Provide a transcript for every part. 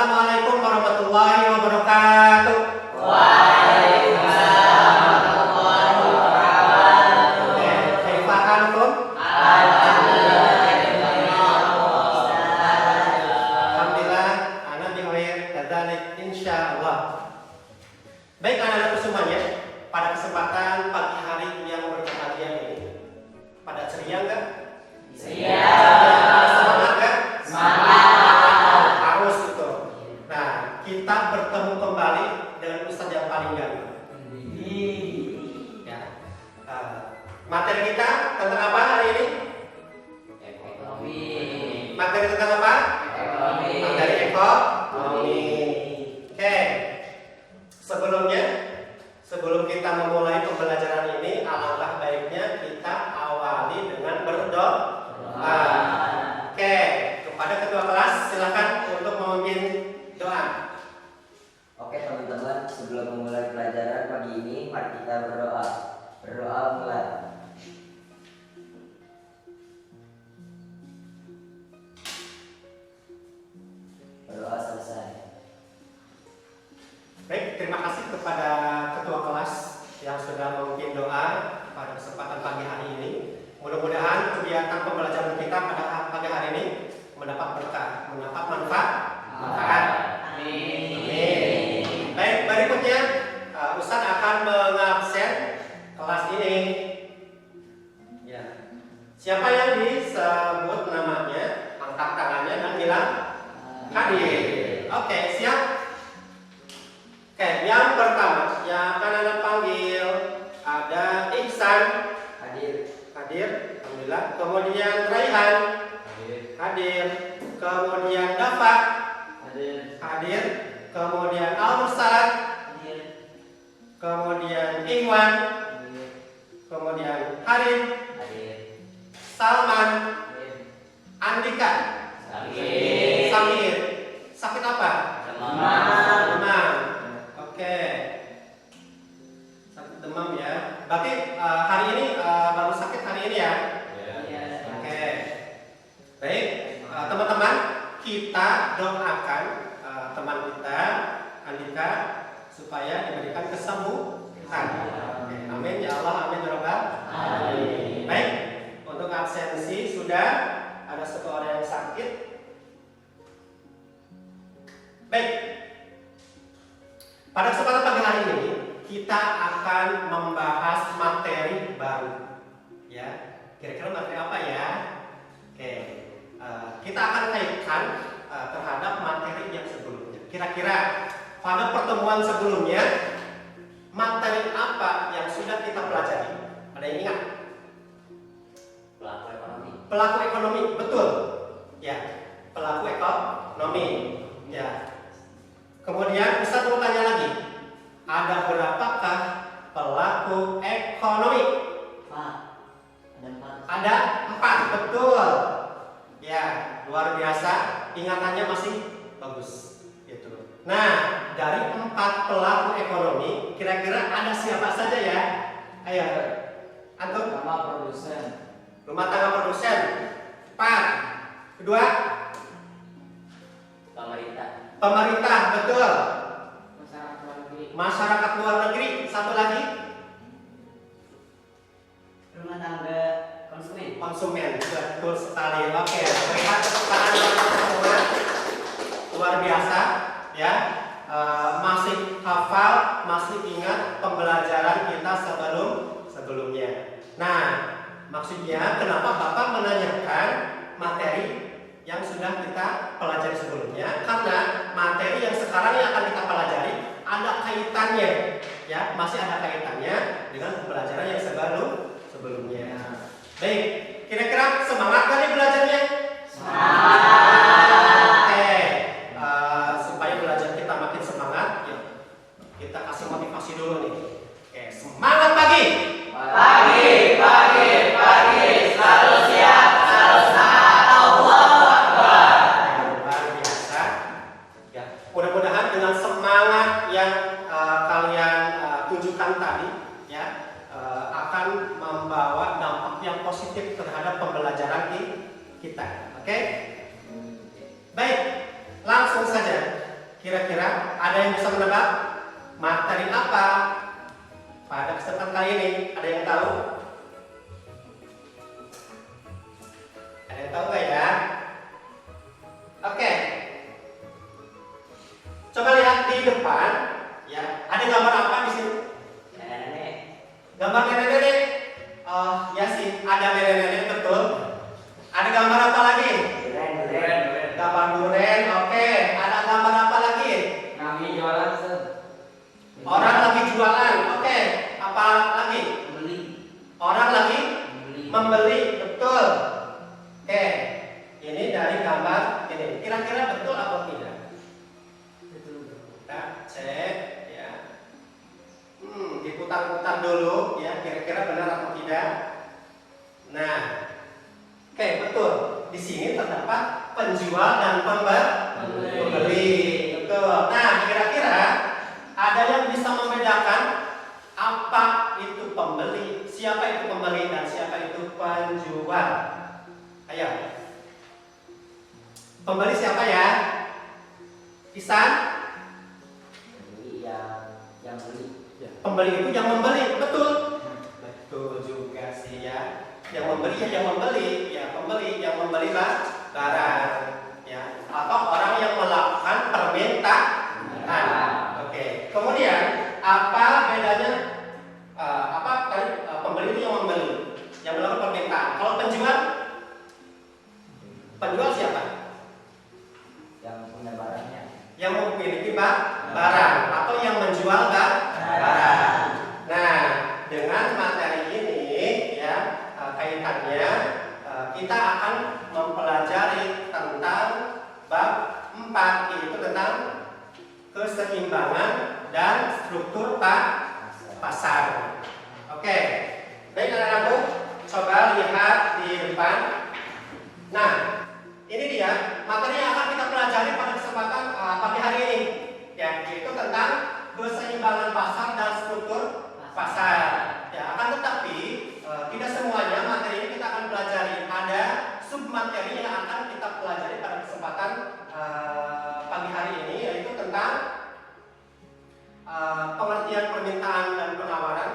Assalamualaikum warahmatullahi wabarakatuh. Waalaikumsalam warahmatullahi wabarakatuh. Kaifa halukum? Alhamdulillah, ana bi khair kadzalik insyaallah. Baik anak-anakku semuanya, pada kesempatan pagi hari yang berbahagia ini, pada ceria enggak? Ceria. Semangat enggak? Semangat. Harus itu. Nah, kita bertemu kembali dengan Ustaz yang paling ganteng. Ya. Materi kita tentang apa hari ini? Ekonomi. Materi tentang apa? Ekonomi. Materi ekonomi. Oke. Sebelum kita memulai pembelajaran ini, alangkah baiknya kita awali dengan berdoa. Oke, kepada ketua kelas silakan untuk memimpin doa. Oke teman-teman, sebelum memulai pelajaran pagi ini, mari kita berdoa. Berdoa mulai. Berdoa selesai. Baik, terima kasih kepada ketua kelas yang sudah memimpin doa pada kesempatan pagi hari ini. Mudah-mudahan kegiatan pembelajaran kita pada pagi hari ini mendapat berkah, mendapat manfaat. Amin. Baik, berikutnya Ustaz akan mengabsen kelas ini. Ya. Siapa yang disebut namanya, angkat tangannya dan bilang hadir. Oke, siap? Oke, yang pertama yang akan Anda panggil ada Ihsan. Hadir, alhamdulillah. Kemudian Raihan. Hadir. Kemudian Dafa. Hadir. Kemudian Al-Mursalad. Kemudian Iwan. Kemudian Harif. Salman. Andika. Samir. Sakit apa? Demam. Oke. Sakit demam ya. Berarti hari ini baru sakit hari ini ya? Oke. Baik, teman-teman, kita doakan teman kita Andika supaya diberikan kesembuhan. Oke. Amin ya Allah, amin ya Rabbal alamin. Baik, untuk absensi sudah ada satu orang yang sakit. Baik. Pada kesempatan pagi hari ini kita akan membahas materi baru. Ya, kira-kira materi apa ya? Oke, kita akan kaitkan terhadap materi yang sebelumnya. Kira-kira pada pertemuan sebelumnya materi apa yang sudah kita pelajari? Ada yang ingat? Pelaku ekonomi, betul. Ya, pelaku ekonomi. Ya. Kemudian Ustaz mau tanya lagi, ada berapakah pelaku ekonomi? Ada 4, betul. Ya, luar biasa, ingatannya masih bagus. Gitu. Nah, dari 4 pelaku ekonomi, kira-kira ada siapa saja ya? Ayo, antum? Rumah tangga produsen. 4. Kedua? Pemerintah, betul. Masyarakat luar negeri. Satu lagi? Rumah tangga konsumen. Konsumen, betul sekali. Oke, lihat tepuk tangan semua. Luar biasa, ya. Masih hafal, masih ingat pembelajaran kita sebelumnya. Nah, maksudnya kenapa Bapak menanyakan materi yang sudah kita pelajari sebelumnya? Karena materi yang sekarang yang akan kita pelajari ada kaitannya, ya, masih ada kaitannya dengan pembelajaran yang sebelumnya. Baik, kira-kira semangat kali belajarnya? Oke, supaya belajar kita makin semangat, ya, kita kasih motivasi dulu nih. Oke, semangat pagi. Selalu siap, selalu semangat. Allahu Akbar. Luar biasa. Ya, mudah-mudahan dengan semangat yang kalian tunjukkan tadi, ya, akan membawa dampak yang positif terhadap pembelajaran kita. Oke? Baik, langsung saja. yang bisa menebak materi apa pada kesempatan kali ini? Ada yang tahu? Ada yang tahu nggak ya? Oke. Coba lihat di depan, ya. Ada gambar apa di sini? Nenek. Gambar nenek-nenek. Oh, ya sih, ada nenek-nenek betul. Ada gambar apa lagi? Duren. Gambar duren. Oke. Ada gambar apa lagi? Kami jualan Orang lagi jualan. Oke. Apa lagi? beli. Orang lagi membeli. Betul. Oke. Ini dari gambar ini. Kira-kira betul atau tidak? Kita cek ya. Diputar-putar dulu ya. Kira-kira benar atau tidak? Nah. Oke, betul. Di sini terdapat penjual dan pembeli. Betul. Nah, kira-kira ada yang bisa membedakan apa itu pembeli, siapa itu pembeli dan siapa itu penjual? Ayo. Pembeli siapa ya? Isan? Yang beli. Pembeli itu yang membeli, betul. Betul juga sih ya. Yang membeli ya yang membeli, ya pembeli yang membeli barang, ya atau orang yang melakukan permintaan. Oke. Kemudian apa bedanya? Pembeli itu yang membeli, yang melakukan permintaan. Kalau penjual siapa? Yang punya barangnya. Yang memiliki barang atau yang menjual barang. Nah, dengan materi ini ya kaitannya kita akan mempelajari tentang bab 4, yaitu tentang keseimbangan dan struktur pasar. Oke, baik anak-anakku, coba lihat di depan. Nah, ini dia materi yang akan kita pelajari pada kesempatan pagi hari ini, ya, yaitu tentang keseimbangan pasar dan struktur pasar. Ya, akan tetapi tidak semuanya materi ini kita akan pelajari. Ada submateri yang akan kita pelajari pada kesempatan pagi hari ini, yaitu tentang pengertian permintaan dan penawaran,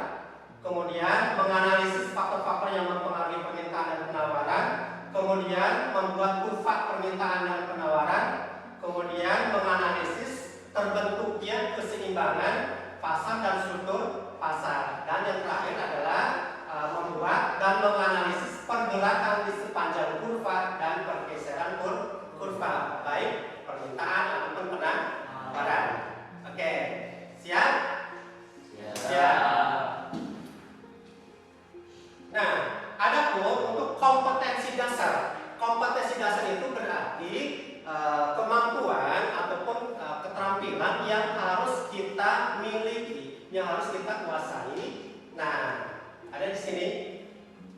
kemudian menganalisis faktor-faktor yang mempengaruhi permintaan dan penawaran, kemudian membuat kurva permintaan dan penawaran, kemudian menganalisis terbentuknya keseimbangan pasar dan struktur pasar, dan yang terakhir adalah membuat dan menganalisis pergerakan di sepanjang kurva dan pergeseran kurva, baik permintaan ataupun penawaran. Oke, siap? Siap. Nah, adapun untuk kompetensi dasar. Kompetensi dasar itu berarti kemampuan ataupun keterampilan yang harus kita miliki, yang harus kita kuasai. Nah, ada di sini.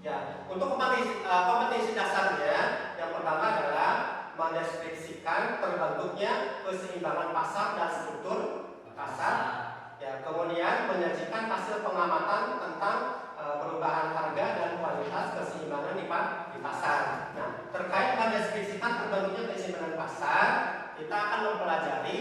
Ya, untuk kompetensi dasarnya, yang pertama adalah mendeskripsikan terbentuknya keseimbangan pasar dan struktur pasar. Ya, kemudian menyajikan hasil pengamatan tentang perubahan harga dan kualitas keseimbangan di pasar. Nah, terkait mendeskripsikan terbentuknya keseimbangan pasar, kita akan mempelajari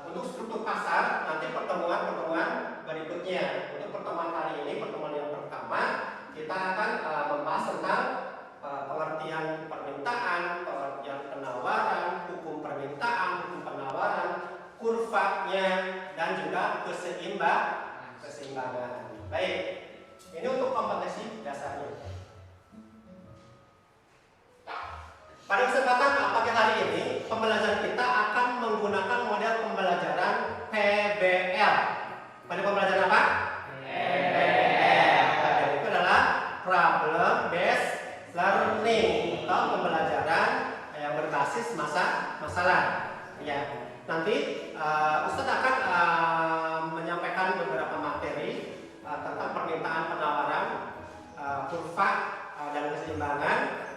untuk struktur pasar nanti pertemuan-pertemuan berikutnya. Untuk pertemuan hari ini, pertemuan yang pertama, kita akan membahas tentang pengertian permintaan, pengertian penawaran, hukum permintaan, hukum penawaran, kurvanya, dan juga keseimbangan. Baik, ini untuk kompetensi dasarnya. Pada kesempatan pagi hari ini, pembelajaran kita akan menggunakan model pembelajaran PBL. Pada pembelajaran apa? PBL. PBL itu adalah Problem Based Learning atau pembelajaran yang berbasis masalah. Ya, nanti Ustadz akan menyampaikan beberapa materi tentang permintaan, penawaran, kurva dan keseimbangan.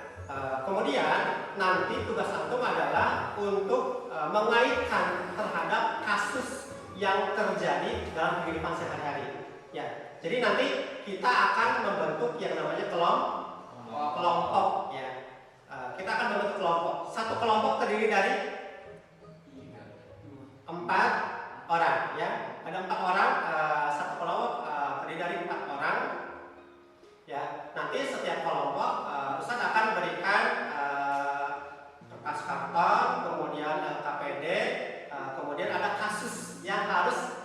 Kemudian nanti tugas antum adalah untuk mengaitkan terhadap kasus yang terjadi dalam kehidupan sehari-hari. Ya, jadi nanti kita akan membentuk yang namanya kelompok. Ya, kita akan membentuk kelompok. Satu kelompok terdiri dari 4 4 orang ya. Ada 4 orang, satu kelompok terdiri dari 4 orang ya. Nanti setiap kelompok Ustadz akan berikan kertas karton, kemudian KPD, kemudian ada kasus yang harus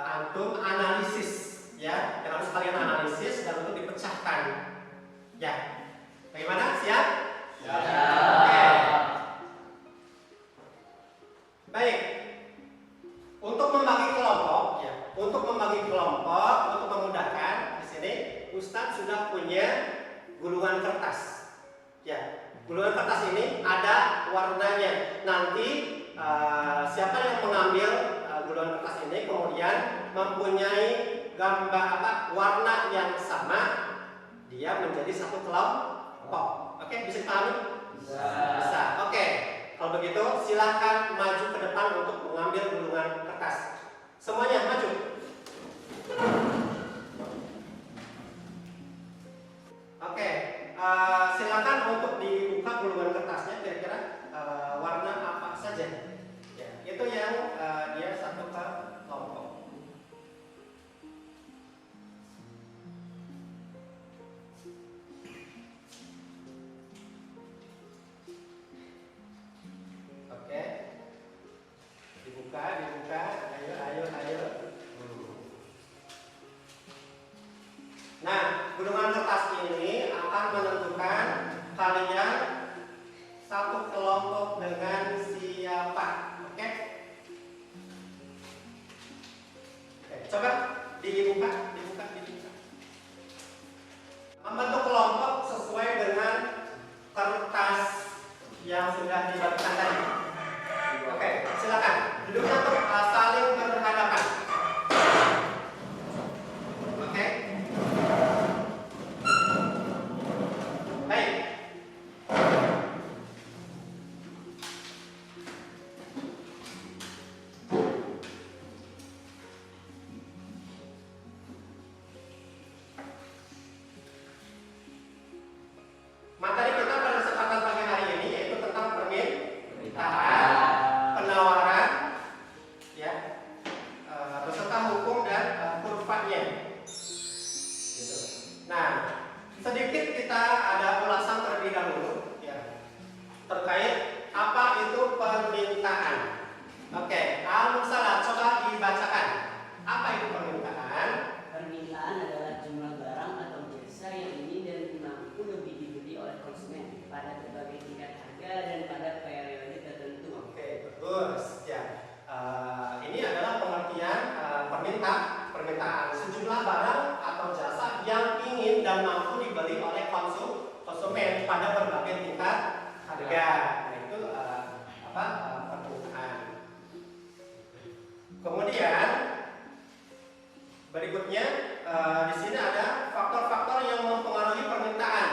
antum analisis ya, yang harus kalian analisis dan untuk dipecahkan ya. Bagaimana? Siap? Ya. Oke. Baik. Untuk membagi kelompok ya, untuk memudahkan di sini Ustadz sudah punya gulungan kertas. Ya, gulungan kertas ini ada warnanya. Nanti siapa yang mengambil gulungan kertas ini kemudian mempunyai gambar warna yang sama, dia menjadi satu kelompok. Oke, bisa dipahami? Bisa. Oke. Kalau begitu silahkan maju ke depan untuk mengambil gulungan kertas. Semuanya maju. Oke, silakan untuk dibuka gulungan kertasnya. Kira-kira warna apa saja? Ya, itu yang dia satu kelompok. Oke, dibuka, ayo. Nah, gulungan kertas ini akan menentukan kalian satu kelompok dengan siapa. Oke? Oke, coba dibuka. Membentuk kelompok sesuai dengan kertas yang sudah dibagikan tadi. Oke, silakan duduknya untuk saling berhadapan. Oke. Baik. Materi kita pada kesempatan pagi hari ini yaitu tentang permintaan, penawaran, ya, beserta hukum dan kurvanya. Nah, sedikit kita ada ulasan terlebih dahulu, ya, terkait apa itu permintaan. Oke, Al-Musalah coba dibacakan. Apa itu permintaan? Permintaan adalah jumlah barang atau jasa yang ingin dan mampu lebih dibeli oleh konsumen pada berbagai tingkat harga dan pada periode tertentu. Oke, bagus. Ya, ini adalah pengertian permintaan sejumlah barang atau jasa yang ingin dan mampu dibeli oleh konsumen pada berbagai tingkat harga. Nah, itu permintaan. Kemudian berikutnya di sini ada faktor-faktor yang mempengaruhi permintaan.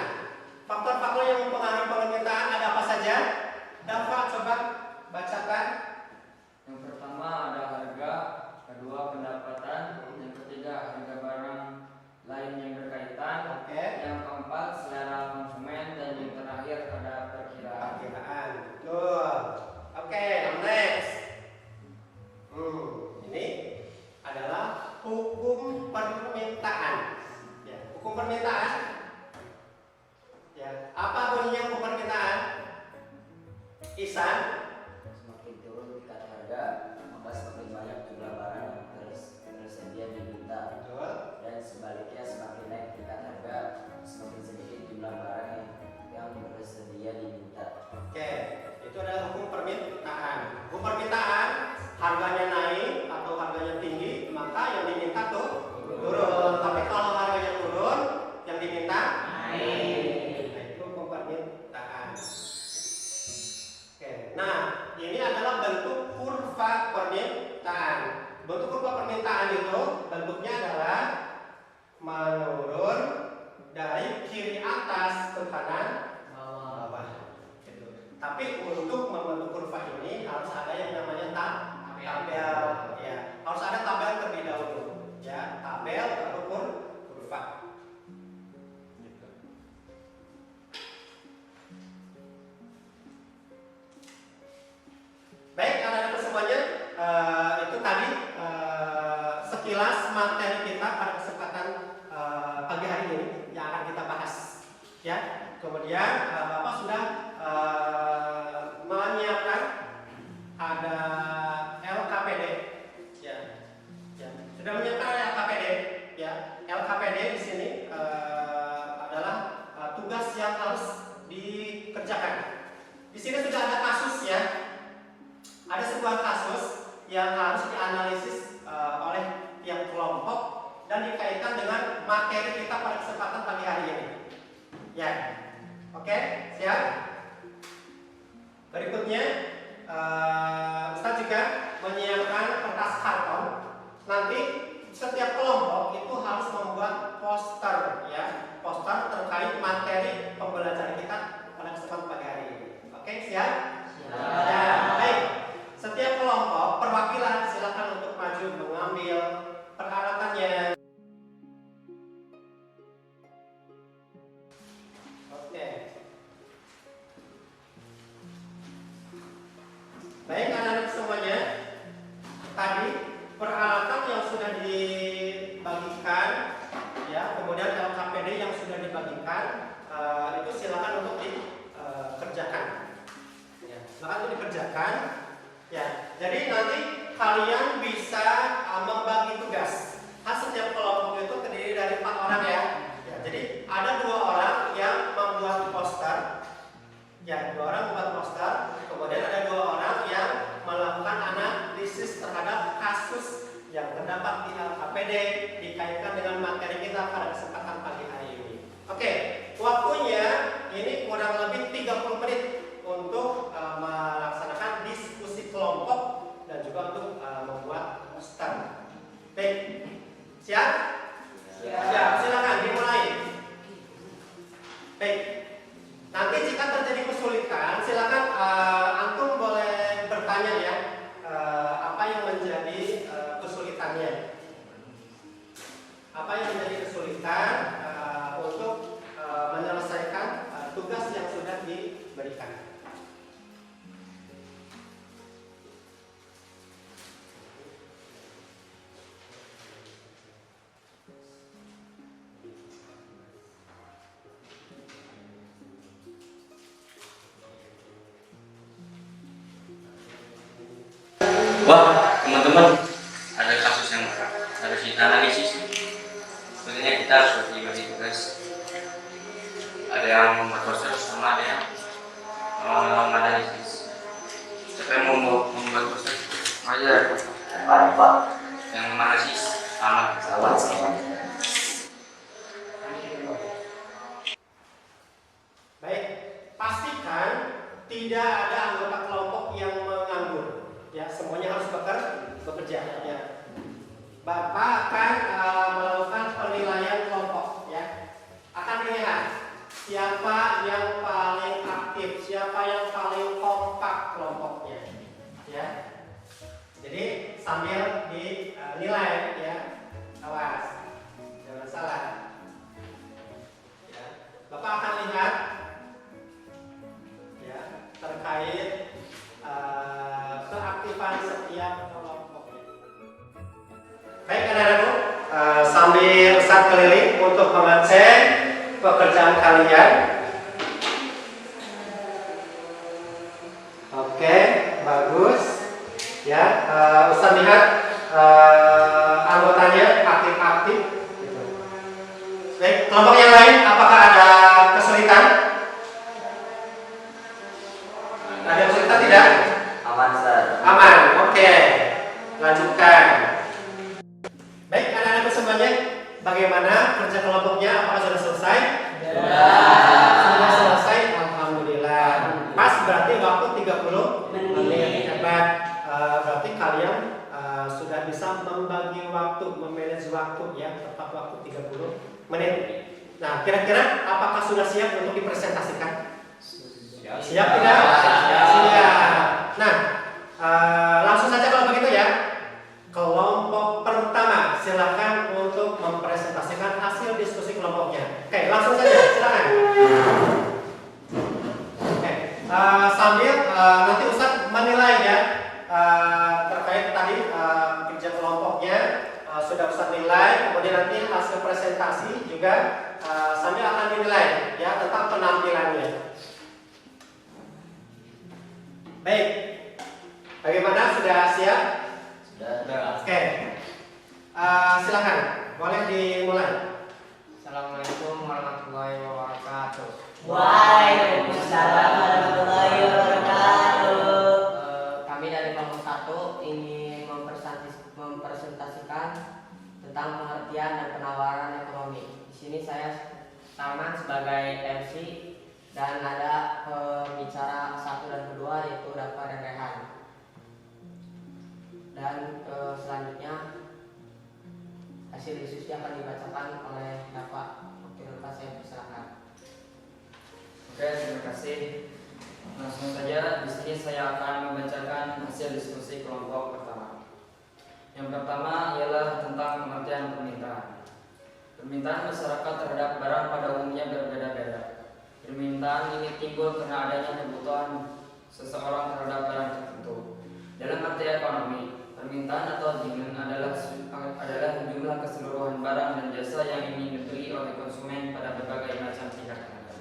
Faktor-faktor yang mempengaruhi permintaan ada apa saja? Dapat coba bacakan. Yang pertama ada harga, kedua pendapatan, yang ketiga harga barang lain yang berkaitan, Oke. yang keempat selera konsumen, dan yang terakhir ada perkiraan. Perkiraan, betul. Oke, next. Ini adalah hukum permintaan. Ya, hukum permintaan. Ya, apa bunyinya hukum permintaan? Ihsan. Semakin turun tingkat harga, maka semakin banyak jumlah barang yang tersedia diminta. Betul. Dan sebaliknya semakin naik tingkat harga, semakin sedikit jumlah barang yang bersedia diminta. Oke, itu adalah hukum permintaan. Hukum permintaan, harganya naik atau harganya tinggi, maka yang diminta tuh turun. Tapi kalau harganya turun, yang diminta Ya, kemudian Bapak sudah menyiapkan ada LKPD, ya, sudah menyiapkan LKPD, ya. LKPD di sini adalah tugas yang harus dikerjakan. Di sini sudah ada kasus, ya, ada sebuah kasus yang harus dianalisis oleh tiap kelompok dan dikaitkan dengan materi kita pada kesempatan pagi hari ini. Ya, oke, siap. Berikutnya, Ustaz juga menyiapkan kertas karton. Nanti setiap kelompok itu harus membuat poster, ya, poster terkait materi pembelajaran kita pada kesempatan pagi hari ini. Oke, siap? Ya, baik. Setiap kelompok perwakilan silakan untuk maju mengambil peralatannya. Oke. Baik, anak-anak semuanya. Tadi peralatan yang sudah dibagikan, ya, kemudian LKPD yang sudah dibagikan, itu silakan untuk dikerjakan. Ya, silakan untuk dikerjakan. Ya, jadi nanti kalian bisa membagi tugas. Setiap kelompok itu terdiri dari 4 orang, ya. Ya, jadi ada 2 orang yang membuat poster. Ya, 2 orang membuat poster. Kemudian ada 2 orang yang melakukan analisis terhadap kasus yang terdapat di LKPD dikaitkan dengan materi kita pada kesempatan pagi hari ini. Oke, waktunya ini kurang lebih 30 menit untuk melaksanakan diskusi kelompok dan juga untuk membuat poster. Baik, siap? Siap, silakan dimulai. Baik, nanti jika terjadi kesulitan, silakan antum boleh bertanya, ya, apa yang menjadi kesulitannya. Apa yang menjadi kesulitan untuk menyelesaikan tugas yang sudah diberikan. Wah, teman-teman, ada kasus yang harus kita analisis. Sebenarnya kita harus bagi tugas. Ada yang membuat poster, sama ada yang menganalisis. Siapa yang mau membuat poster? Aja. Pak. Yang menganalisis sama. Baik, pastikan tidak ada anggota kelompok yang menganggur. Ya, semuanya harus bekerja. Ya. Bapak akan melakukan penilaian kelompok. Ya, akan dilihat siapa yang paling aktif, siapa yang paling kompak kelompoknya. Ya, jadi sambil dinilai, ya, awas, jangan salah. Ya, Bapak akan lihat, ya, terkait keaktifan setiap kelompoknya. Baik, anak-anakku, sambil Ustaz keliling untuk mengecek pekerjaan kalian. Oke, bagus. Ya, Ustaz lihat anggotanya aktif-aktif. Baik, kelompok yang lain, apakah ada kesulitan? Ada kesulitan tidak? Aman, Ustaz. Aman, oke. Lanjutkan. Baik, anak-anak semuanya, bagaimana kerja kelompoknya? Apakah sudah selesai? Sudah selesai, alhamdulillah. Pas, berarti waktu 30 menit. Hebat. Berarti kalian sudah bisa membagi waktu, memanage waktu, ya, tepat waktu 30 menit. Nah, kira-kira apakah sudah siap untuk dipresentasikan? Siap tidak? Siap. Nah, langsung saja kalau begitu, ya. Kelompok pertama, silakan untuk mempresentasikan hasil diskusi kelompoknya. Oke, langsung saja, silakan. Oke, sambil nanti Ustaz menilai, ya, terkait tadi kerja kelompoknya sudah Ustaz nilai, kemudian nanti hasil presentasi juga sambil akan dinilai ya tentang penampilannya. Baik, bagaimana, sudah siap? Sudah. Oke, silakan, boleh dimulai. Assalamualaikum warahmatullahi wabarakatuh. Waalaikumsalam warahmatullahi wabarakatuh. Kami dari kelompok 1 ingin mempresentasikan tentang pengertian dan penawaran ekonomi. Di sini saya Salman sebagai MC dan ada pembicara 1 dan kedua yaitu Dafa dan Rehan. Dan selanjutnya hasil diskusi akan dibacakan oleh Dafa. Oke, Dafa, saya persilakan. Oke, terima kasih. Langsung saja, di sini saya akan membacakan hasil diskusi kelompok pertama. Yang pertama ialah tentang pengertian permintaan. Permintaan masyarakat terhadap barang pada umumnya berbeda-beda. Permintaan ini timbul karena adanya kebutuhan seseorang terhadap barang tertentu. Dalam arti ekonomi, permintaan atau demand adalah jumlah keseluruhan barang dan jasa yang ingin dibeli oleh konsumen pada berbagai macam tingkat harga.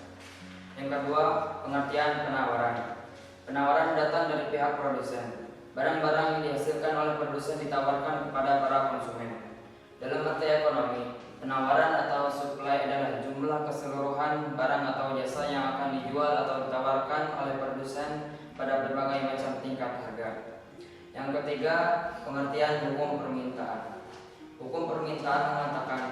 Yang kedua, pengertian penawaran. Penawaran datang dari pihak produsen. Barang-barang yang dihasilkan oleh produsen ditawarkan kepada para konsumen. Dalam arti ekonomi, penawaran atau supply adalah jumlah keseluruhan barang atau jasa yang akan dijual atau ditawarkan oleh produsen pada berbagai macam tingkat harga. Yang ketiga, pengertian hukum permintaan. Hukum permintaan mengatakan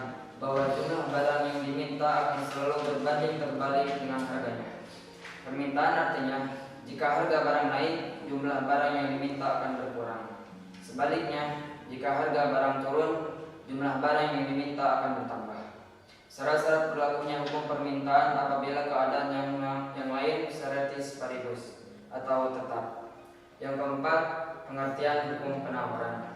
bahwa jumlah barang yang diminta akan selalu berbanding terbalik dengan harganya. Permintaan artinya, jika harga barang naik, jumlah barang yang diminta akan berkurang. Sebaliknya, jika harga barang turun, jumlah barang yang diminta akan bertambah. Syarat-syarat berlakunya hukum permintaan apabila keadaan yang lain ceteris paribus atau tetap. Yang keempat, pengertian hukum penawaran.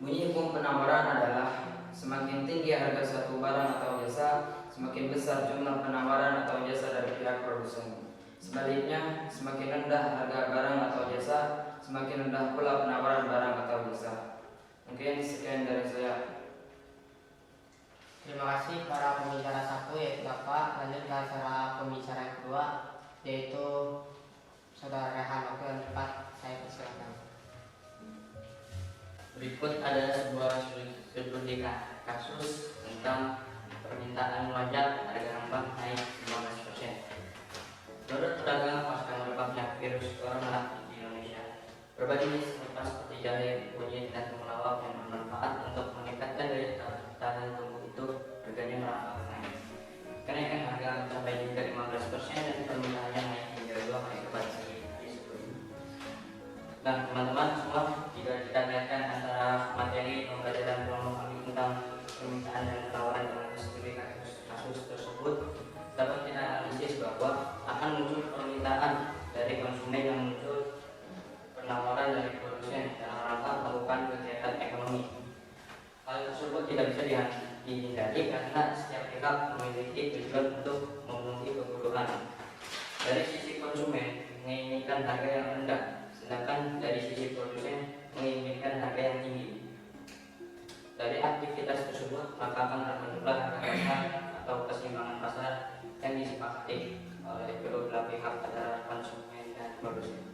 Bunyi hukum penawaran adalah semakin tinggi harga suatu barang atau jasa, semakin besar jumlah penawaran atau jasa dari pihak produsen. Sebaliknya, semakin rendah harga barang atau jasa, semakin rendah pula penawaran barang atau jasa. Mungkin sekian dari saya. Terima kasih para pembicara 1 yaitu Bapak. Lanjut ke acara pembicara yang kedua yaitu Saudara Rehan. Oke, yang cepat saya persilakan. Berikut adalah sebuah studi kasus tentang permintaan wajar harga rempah naik 15%. Menurut pedagang pasca merebaknya virus corona di Indonesia, berbagai jenis rempah seperti jahe, kunyit, dan temulawak yang bermanfaat untuk meningkatkan daya tahan tubuh itu harganya merangkak naik. Kenaikan harga mencapai hingga 15% dan permintaannya naik hingga 2 kali lipat sebelumnya. Nah, teman-teman semua, jika kita kaitkan antara materi pembelajaran kelompok kami tentang permintaan dan penawaran dengan studi kasus tersebut, dapat kita analisis bahwa akan muncul permintaan dari konsumen yang muncul penawaran dari produsen dalam rangka melakukan kegiatan ekonomi. Hal tersebut tidak bisa dihindari karena setiap pihak memiliki tujuan untuk memenuhi kebutuhan. Dari sisi konsumen menginginkan harga yang rendah, sedangkan dari sisi produsen menginginkan harga yang tinggi. Dari aktivitas tersebut maka akan terbentuklah harga pasar atau keseimbangan pasar yang disepakati oleh kedua belah pihak antara konsumen dan produsen.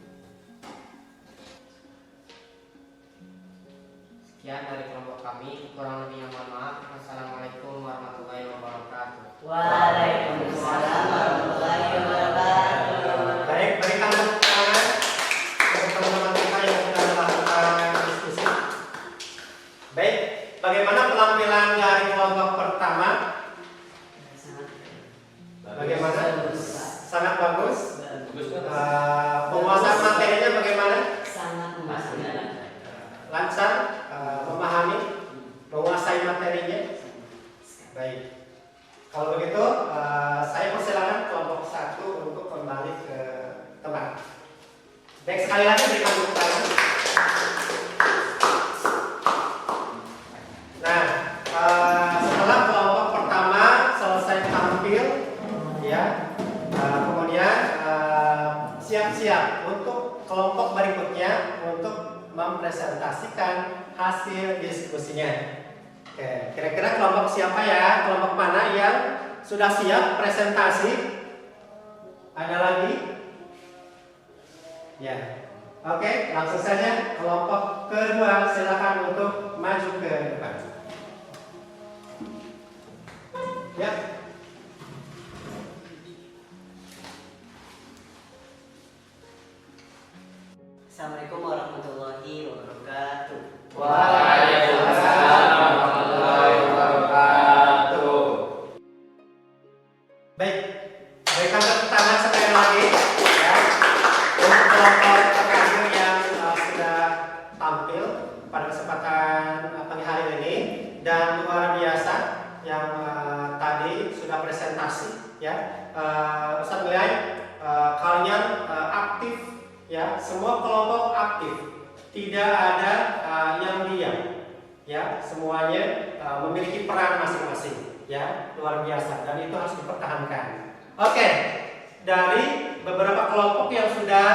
Sekian dari kelompok kami, kurang lebihnya mohon maaf. Wassalamualaikum warahmatullahi wabarakatuh. Waalaikumsalam warahmatullahi wabarakatuh. Baik, berikan tepuk tangan untuk teman-teman kita yang sudah melakukan diskusi. Baik, bagaimana penampilan dari kelompok pertama? Bagaimana? Sangat bagus. Penguasaan materinya bagaimana? Sangat memuaskan. Lancar, memahami, menguasai materinya. Baik. Kalau begitu, saya persilakan kelompok 1 untuk kembali ke tempat. Baik, sekali lagi berikan tepuk tangan. Nah, setelah kelompok pertama selesai tampil, ya, kemudian siap-siap untuk kelompok berikutnya untuk mempresentasikan hasil diskusinya. Oke, kira-kira kelompok siapa ya? Kelompok mana yang sudah siap presentasi? Ada lagi? Ya. Oke, langsung saja kelompok kedua, silakan untuk maju ke depan. Ya. Assalamualaikum warahmatullahi wabarakatuh. Waalaikumsalam warahmatullahi wabarakatuh. Baik, berikan tepuk tangan sekali lagi ya untuk kelompok terakhir yang sudah tampil pada kesempatan pagi hari ini dan luar biasa yang tadi sudah presentasi ya. Ustaz melihat kalian aktif ya, semua kelompok aktif, tidak ada yang diam ya, semuanya memiliki peran masing-masing ya, luar biasa dan itu harus dipertahankan. Oke, dari beberapa kelompok yang sudah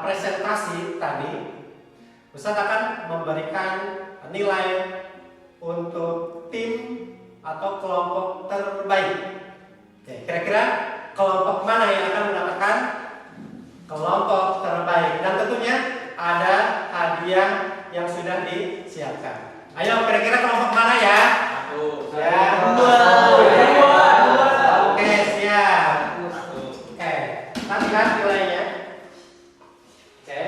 presentasi tadi, Ustaz akan memberikan nilai untuk tim atau kelompok terbaik. Oke, kira-kira kelompok mana yang akan mendapatkan kelompok terbaik, dan tentunya ada hadiah yang sudah disiapkan. Ayo, kira-kira kelompok mana ya? Ya, dua. Oke, siap. Oke, kita lihat nilainya. Oke.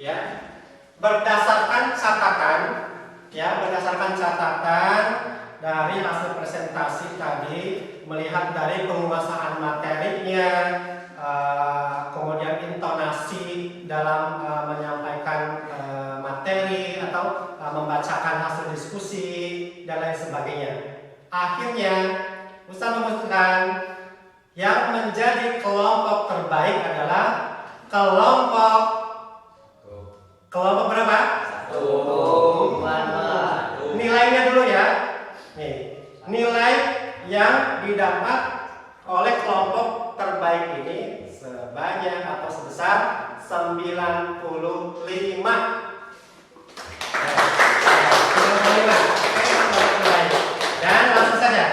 Ya, berdasarkan catatan dari hasil presentasi tadi, melihat dari penguasaan materinya, kemudian intonasi dalam menyampaikan materi atau membacakan hasil diskusi dan lain sebagainya. Akhirnya Ustaz memutuskan yang menjadi kelompok terbaik adalah kelompok berapa? Nilainya dulu ya. Nih, nilai yang didapat oleh kelompok terbaik ini sebanyak atau sebesar 95. 95. Dan langsung saja,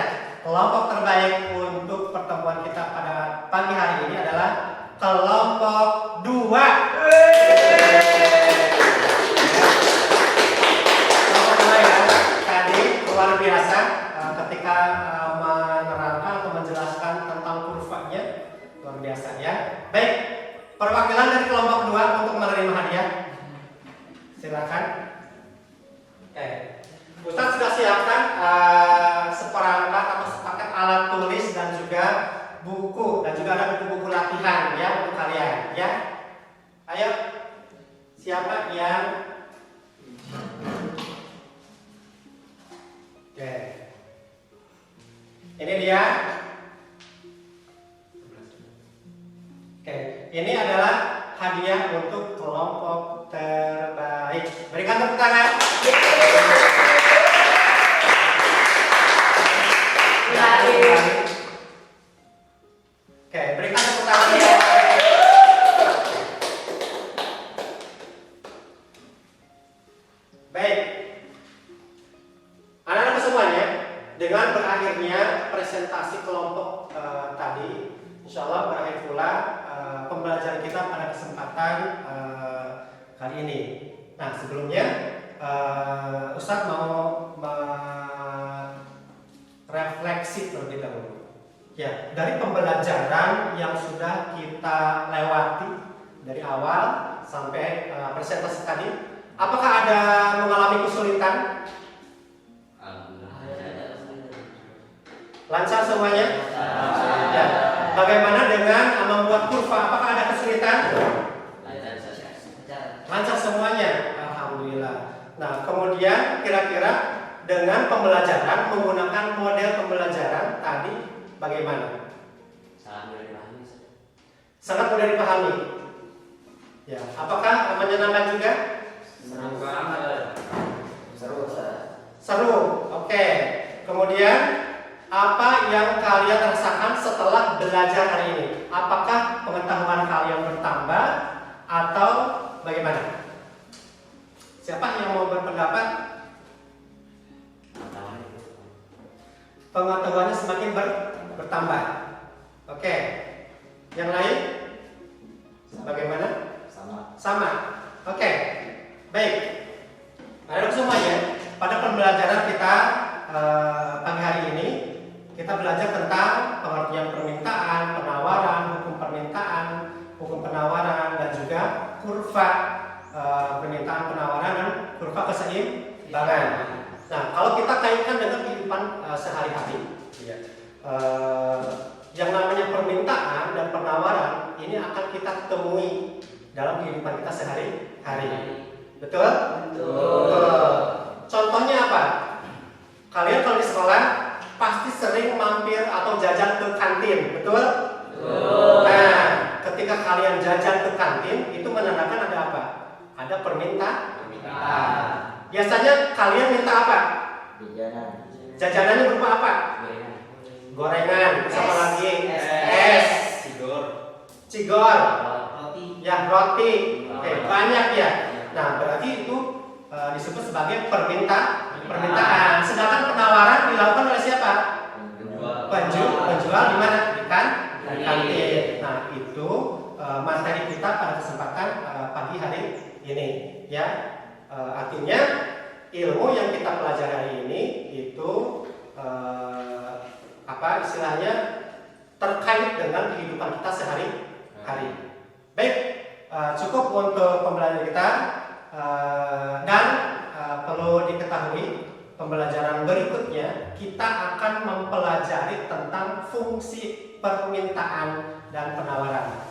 kelompok terbaik untuk pertemuan kita pada pagi hari ini adalah kelompok 2. Kelompok 2 ya, tadi luar biasa ketika menerangkan atau menjelaskan tentang kurvanya, luar biasa ya. Baik, perwakilan dari kelompok 2 untuk menerima hadiah, silakan. Oke, Ustaz sudah siapkan seperangkat atau sepaket alat tulis dan juga buku, dan juga ada buku-buku latihan ya untuk kalian ya. Ayo, siapa yang oke. Ini dia. Oke, ini adalah hadiah untuk kelompok terbaik. Berikan tepuk tangan. Oke, berikan tepuk tangan. Baik. Anak-anak semuanya, dengan berakhirnya presentasi kelompok tadi, insya Allah berakhir pula pembelajaran kita pada kesempatan kali ini. Nah, sebelumnya Ustadz mau refleksi terlebih dahulu. Ya, dari pembelajaran yang sudah kita lewati dari awal sampai presentasi tadi, apakah ada mengalami kesulitan? Lancar semuanya? Ya. Bagaimana dengan membuat kurva? Apakah ada kesulitan? Lancar semuanya, alhamdulillah. Nah, kemudian kira-kira dengan pembelajaran menggunakan model pembelajaran tadi bagaimana? Sangat mudah dipahami. Ya, apakah menyenangkan juga? Seru. Oke. Kemudian apa yang kalian rasakan setelah belajar hari ini? Apakah pengetahuan kalian bertambah atau bagaimana? Siapa yang mau berpendapat? pengetahuannya semakin bertambah. Oke. Yang lain? Bagaimana? Sama. Oke. Baik. Anak semuanya, pada pembelajaran kita pagi hari ini kita belajar tentang pengertian permintaan, penawaran, hukum penawaran, dan juga kurva permintaan, penawaran, dan kurva keseimbangan. Nah, kalau kita kaitkan dengan kehidupan sehari-hari, yang namanya permintaan dan penawaran ini akan kita temui dalam kehidupan kita sehari-hari. Betul? Betul. Contohnya apa? Kalian kalau di sekolah pasti sering mampir atau jajan ke kantin, betul? Betul. Nah, ketika kalian jajan ke kantin, itu menandakan ada apa? Ada permintaan. Biasanya kalian minta apa? Jajanannya berupa apa? Gorengan, sama lagi es, cigor, ya roti, banyak ya. Nah, berarti itu disebut sebagai permintaan. Sedangkan penawaran dilakukan oleh siapa? Penjual di mana? Di kantin. Nah, itu materi kita pada kesempatan pagi hari ini, ya. Artinya ilmu yang kita pelajari hari ini itu istilahnya terkait dengan kehidupan kita sehari-hari. Baik, cukup untuk pembelajaran kita. Dan perlu diketahui, pembelajaran berikutnya kita akan mempelajari tentang fungsi permintaan dan penawaran.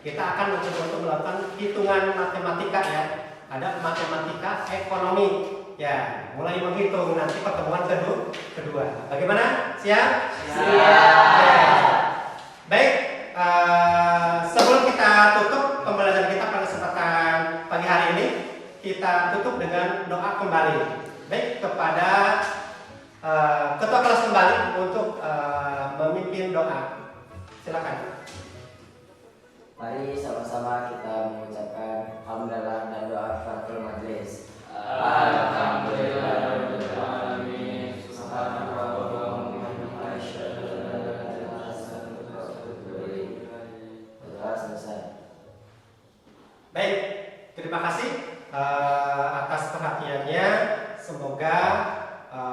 Kita akan mencoba untuk melakukan hitungan matematika, ya. Ada matematika ekonomi, ya. Mulai menghitung nanti pertemuan kedua. Bagaimana? Siap? Siap. Baik. Sebelum kita tutup pembelajaran kita pada kesempatan pagi hari ini, kita tutup dengan doa kembali. Baik, kepada ketua kelas kembali untuk memimpin doa. Silakan. Mari sama-sama kita mengucapkan hamdalah dan doa kafaratul majelis. Baik, terima kasih atas perhatiannya. Semoga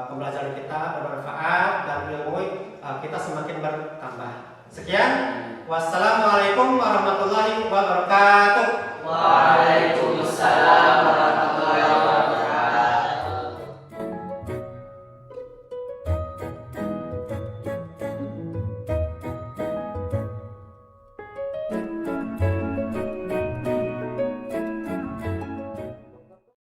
pembelajaran kita bermanfaat dan ilmu kita semakin bertambah. Sekian, wassalamualaikum warahmatullahi wabarakatuh.